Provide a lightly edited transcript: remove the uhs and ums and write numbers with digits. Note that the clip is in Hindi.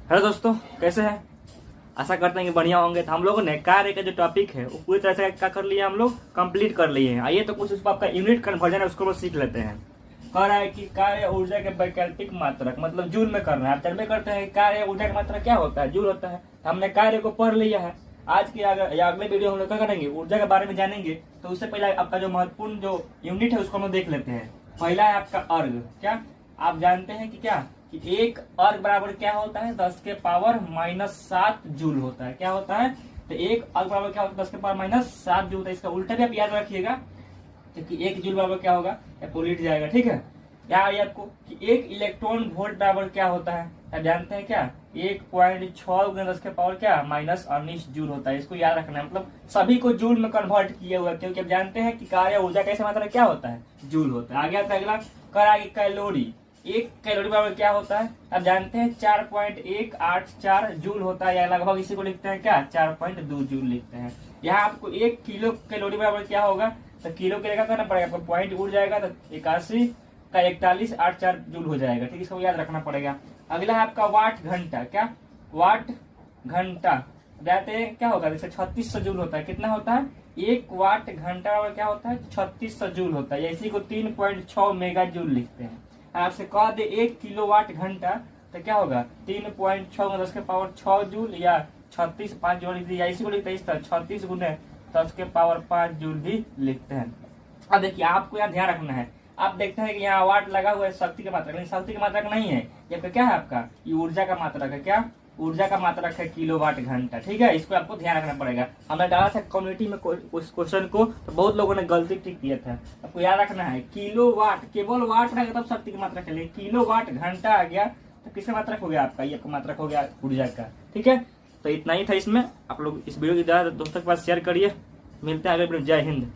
हेलो दोस्तों, कैसे हैं? आशा करते हैं कि बढ़िया होंगे। तो हम लोगों ने कार्य का जो टॉपिक है वो पूरी तरह से क्या कर लिया, हम लोग कंप्लीट कर लिए हैं। आइए तो कुछ उसका आपका यूनिट कन्वर्जन है उसको सीख लेते हैं। कह रहा है कि कार्य ऊर्जा के वैकल्पिक मात्रक मतलब जूल में करना है। आप जानते करते हैं कि कार्य ऊर्जा की मात्रा क्या होता है, जूल होता है। तो हमने कार्य को पढ़ लिया है। आज की अगले वीडियो हम लोग क्या करेंगे, ऊर्जा के बारे में जानेंगे। तो उससे पहले आपका जो महत्वपूर्ण जो यूनिट है उसको हम लोग देख लेते हैं। पहला है आपका अर्ग। क्या आप जानते हैं कि क्या कि एक अर्ग बराबर क्या होता है, 10 के पावर -7 जूल होता है। क्या होता है? तो एक अर्ग बराबर क्या होता है, 10 के पावर -7 जूल होता है। इसका उल्टा भी आप याद रखिएगा, क्योंकि एक जूल बराबर क्या होगा, या उलट जाएगा। ठीक है, याद है आपको कि एक इलेक्ट्रॉन वोल्ट बराबर क्या होता है। आप जानते हैं क्या, 1.6 × 10 के पावर क्या -19 जूल होता है। इसको याद रखना है, मतलब सभी को जूल में कन्वर्ट किया हुआ है, क्योंकि आप जानते हैं कि कार्य ऊर्जा कैसे मात्रा क्या होता है, जूल होता है। आगे आता है अगला, कराएगी कैलोरी। एक कैलोरी बराबर क्या होता है, आप जानते हैं 4.184 जूल होता है, या लगभग इसी को लिखते हैं क्या, 4.2 जूल लिखते हैं। यहाँ आपको 1 किलो कैलोरी बराबर क्या होगा, तो किलो के लेकर करना पड़ेगा, आपको पॉइंट उड़ जाएगा तो 81 का 4184 जूल हो जाएगा। ठीक, इसको याद रखना पड़ेगा। अगला है आपका वाट घंटा। क्या वाट घंटा जानते हैं क्या होगा, जैसे 3600 जूल होता है। कितना होता है, 1 वाट घंटा बराबर क्या होता है, 3600 जूल होता है। इसी को 3.6 मेगा जूल लिखते हैं। आपसे कह दे 1 किलोवाट घंटा तो क्या होगा, 3.6 × 10 के पावर 6 जूल, या 36 5 जूल लिख दिया। इसी को लिखते हैं इस तरह, 36 × 10 के पावर 5 जूल भी लिखते हैं। अब देखिए, आपको यहाँ ध्यान रखना है। आप देखते हैं कि यहाँ वाट लगा हुआ है शक्ति का मात्रक, लेकिन शक्ति का मात्रक नहीं है। जबकि क्या है आपका, ये ऊर्जा का मात्रक है। क्या ऊर्जा का मात्रक है किलोवाट घंटा। ठीक है, इसको आपको ध्यान रखना पड़ेगा। हमने डाला था कम्युनिटी में उस क्वेश्चन को, तो बहुत लोगों ने गलती ठीक किया था। आपको याद रखना है, किलोवाट केवल वाट रहेगा तब शक्ति की मात्रक है, लेकिन किलोवाट घंटा आ गया तो किसका मात्रक हो गया, आपका ये आपका मात्रक हो गया ऊर्जा का। ठीक है, तो इतना ही था इसमें। आप लोग इस वीडियो की ज्यादा दोस्तों के पास शेयर करिए। मिलते हैं अगले वीडियो। जय हिंद।